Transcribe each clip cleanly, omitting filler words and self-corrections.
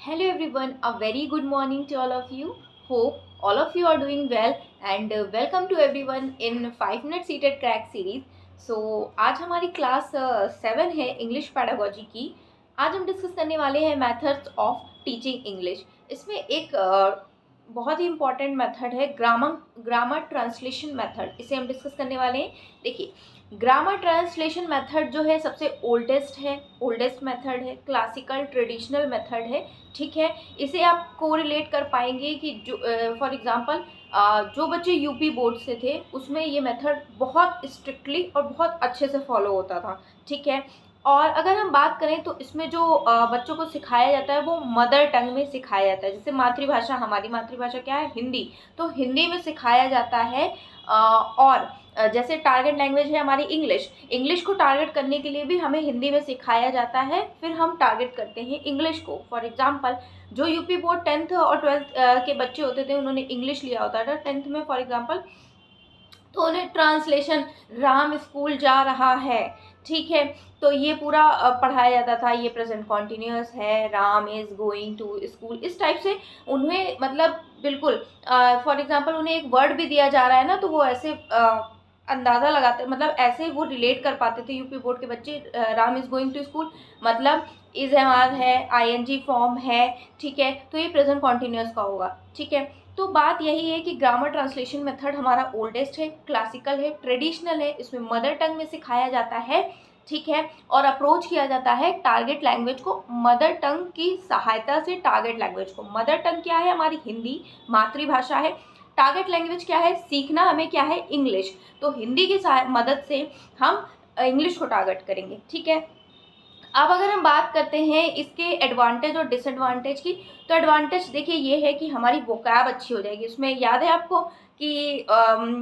Hello everyone, a very good morning to all of you. Hope all of you are doing well and welcome to everyone in 5 minute seated crack series. आज हमारी class 7 है English pedagogy की। आज हम discuss करने वाले हैं methods of teaching English. इसमें एक बहुत ही इंपॉर्टेंट मेथड है ग्रामर ट्रांसलेशन मेथड, इसे हम डिस्कस करने वाले हैं। देखिए, ग्रामर ट्रांसलेशन मेथड जो है सबसे ओल्डेस्ट मेथड है, क्लासिकल ट्रेडिशनल मेथड है। ठीक है, इसे आप कोरिलेट कर पाएंगे कि जो फॉर एग्जांपल जो बच्चे यूपी बोर्ड से थे उसमें ये मेथड बहुत स्ट्रिक्टली और बहुत अच्छे से फॉलो होता था। ठीक है, और अगर हम बात करें तो इसमें जो बच्चों को सिखाया जाता है वो मदर टंग में सिखाया जाता है। जैसे मातृभाषा, हमारी मातृभाषा क्या है? हिंदी, तो हिंदी में सिखाया जाता है। और जैसे टारगेट लैंग्वेज है हमारी इंग्लिश को टारगेट करने के लिए भी हमें हिंदी में सिखाया जाता है, फिर हम टारगेट करते हैं इंग्लिश को। फॉर एग्जांपल, जो यूपी बोर्ड 10th और 12th के बच्चे होते थे, उन्होंने इंग्लिश लिया होता था 10th में फॉर एग्जांपल, तो उन्हें ट्रांसलेशन राम स्कूल जा रहा है। ठीक है, तो ये पूरा पढ़ाया जाता था, ये प्रेजेंट कॉन्टिन्यूअस है, Ram is going to school, इस टाइप से उन्हें मतलब बिल्कुल फॉर एग्जांपल उन्हें एक वर्ड भी दिया जा रहा है ना, तो वो ऐसे अंदाज़ा लगाते, मतलब ऐसे वो रिलेट कर पाते थे यूपी बोर्ड के बच्चे। Ram is going to school मतलब इज एम है, आईएनजी फॉर्म है। ठीक है, तो ये प्रेजेंट कॉन्टिन्यूअस का होगा। ठीक है, तो बात यही है कि ग्रामर ट्रांसलेशन मेथड हमारा ओल्डेस्ट है, क्लासिकल है, ट्रेडिशनल है, इसमें मदर टंग में सिखाया जाता है। ठीक है, और अप्रोच किया जाता है टारगेट लैंग्वेज को मदर टंग की सहायता से। टारगेट लैंग्वेज को, मदर टंग क्या है? हमारी हिंदी मातृभाषा है। टारगेट लैंग्वेज क्या है? सीखना हमें क्या है? इंग्लिश। तो हिंदी की मदद से हम इंग्लिश को टारगेट करेंगे। ठीक है, अब अगर हम बात करते हैं इसके एडवांटेज और डिसएडवांटेज की, तो एडवांटेज देखिए ये है कि हमारी वोकैब अच्छी हो जाएगी। उसमें याद है आपको कि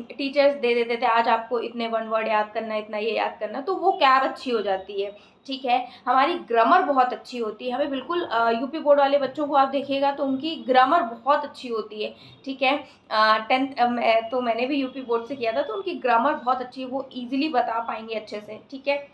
टीचर्स दे देते थे आज आपको इतने वन वर्ड याद करना, इतना ये याद करना, तो वो कैब अच्छी हो जाती है। ठीक है, हमारी ग्रामर बहुत अच्छी होती है। हमें बिल्कुल यूपी बोर्ड वाले बच्चों को आप देखिएगा तो उनकी ग्रामर बहुत अच्छी होती है। ठीक है, 10th तो मैंने भी यूपी बोर्ड से किया था, तो उनकी ग्रामर बहुत अच्छी है, वो ईजिली बता पाएंगे अच्छे से। ठीक है,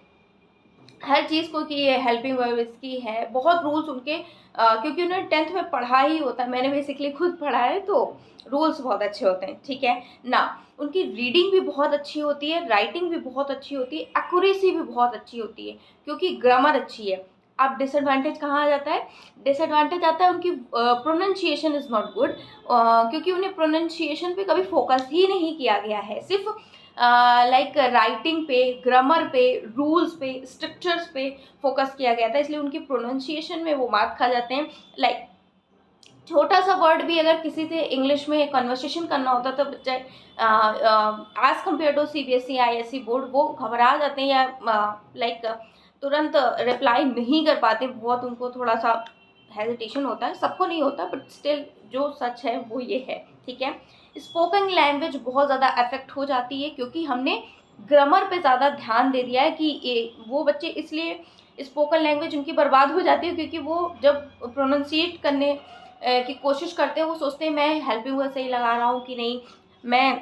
हर चीज़ को कि ये हेल्पिंग वर्ब इसकी है, बहुत रूल्स उनके क्योंकि उन्होंने 10th में पढ़ा ही होता है, मैंने बेसिकली खुद पढ़ा है, तो रूल्स बहुत अच्छे होते हैं। ठीक है ना, उनकी रीडिंग भी बहुत अच्छी होती है, राइटिंग भी बहुत अच्छी होती है, एक्यूरेसी भी बहुत अच्छी होती है क्योंकि ग्रामर अच्छी है। अब डिसएडवांटेज कहाँ आ जाता है? डिसएडवांटेज आता है उनकी प्रोनाउंसिएशन इज़ नॉट गुड, क्योंकि उन्हें प्रोनाउंसिएशन पे कभी फोकस ही नहीं किया गया है। सिर्फ लाइक राइटिंग पे, ग्रामर पे, रूल्स पे, स्ट्रक्चर्स पे फोकस किया गया था, इसलिए उनकी प्रोनाउंसिएशन में वो मार्क खा जाते हैं। लाइक छोटा सा वर्ड भी अगर किसी से इंग्लिश में कन्वर्सेशन करना होता तो बच्चे as compare to CBSE ISC board वो घबरा जाते हैं या लाइक तुरंत रिप्लाई नहीं कर पाते, बहुत उनको थोड़ा सा हेजिटेशन होता है। सबको नहीं होता, बट स्टिल जो सच है वो ये है। ठीक है, स्पोकन लैंग्वेज बहुत ज़्यादा अफेक्ट हो जाती है क्योंकि हमने ग्रामर पे ज़्यादा ध्यान दे दिया है कि वो बच्चे, इसलिए स्पोकन लैंग्वेज उनकी बर्बाद हो जाती है क्योंकि वो जब प्रोनाउंसिएट करने की कोशिश करते हैं वो सोचते हैं मैं हेल्पिंग वर्ब सही लगा रहा हूँ कि नहीं, मैं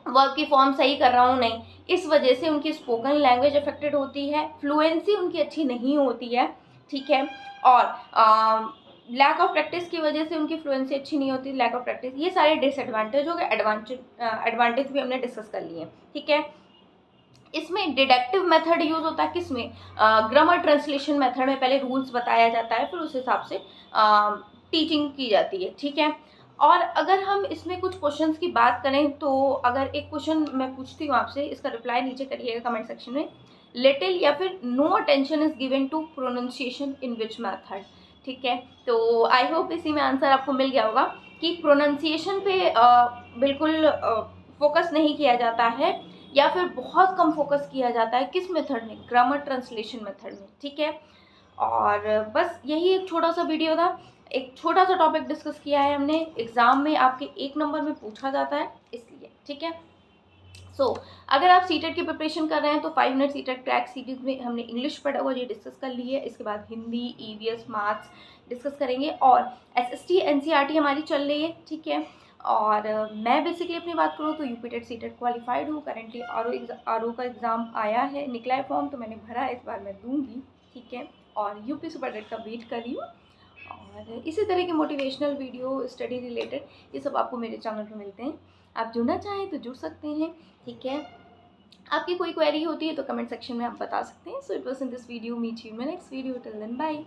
वर्ब की फॉर्म सही कर रहा हूँ नहीं, इस वजह से उनकी स्पोकन लैंग्वेज अफेक्टेड होती है, फ्लुएंसी उनकी अच्छी नहीं होती है। ठीक है, और लैक ऑफ प्रैक्टिस की वजह से उनकी फ्लुएंसी अच्छी नहीं होती, लैक ऑफ प्रैक्टिस, ये सारे डिसएडवांटेज हो गए। एडवांटेज भी हमने डिस्कस कर लिए। ठीक है, इसमें डिडक्टिव मेथड यूज होता है किसमें? ग्रामर ट्रांसलेशन मेथड में पहले रूल्स बताया जाता है, फिर उस हिसाब से टीचिंग की जाती है। ठीक है, और अगर हम इसमें कुछ क्वेश्चंस की बात करें तो अगर एक क्वेश्चन मैं पूछती हूँ आपसे, इसका रिप्लाई नीचे करिएगा कमेंट सेक्शन में। लिटिल या फिर no attention is given to pronunciation in which method? ठीक है, तो आई होप इसी में आंसर आपको मिल गया होगा कि प्रोनाउंसिएशन पे बिल्कुल फोकस नहीं किया जाता है या फिर बहुत कम फोकस किया जाता है। किस मेथड में? ग्रामर ट्रांसलेशन मेथड में। ठीक है, और बस यही एक छोटा सा वीडियो था, एक छोटा सा टॉपिक डिस्कस किया है हमने, एग्जाम में आपके 1 नंबर में पूछा जाता है इसलिए। ठीक है, अगर आप सीटेट की प्रिपरेशन कर रहे हैं तो 5 मिनट सीटेट क्रैक सीरीज में हमने इंग्लिश पेडागोजी डिस्कस कर ली है, इसके बाद हिंदी, ईवीएस, मैथ्स डिस्कस करेंगे, और एसएसटी एनसीईआरटी हमारी चल रही है। ठीक है, और मैं बेसिकली अपनी बात करूँ तो यूपीटेट सीटेट क्वालिफाइड हूँ करेंटली। आरओ का एग्ज़ाम आया है, निकला है फॉर्म, तो मैंने भरा है, इस बार मैं दूंगी। ठीक है, और यूपी सुपर डेट का वेट कर रही हूँ, और इसी तरह के मोटिवेशनल वीडियो, स्टडी रिलेटेड, ये सब आपको मेरे चैनल पे मिलते हैं। आप जुड़ना चाहें तो जुड़ सकते हैं, ठीक है। आपकी कोई क्वेरी होती है तो कमेंट सेक्शन में आप बता सकते हैं। So it was in this video, meet you in my next video, till then bye.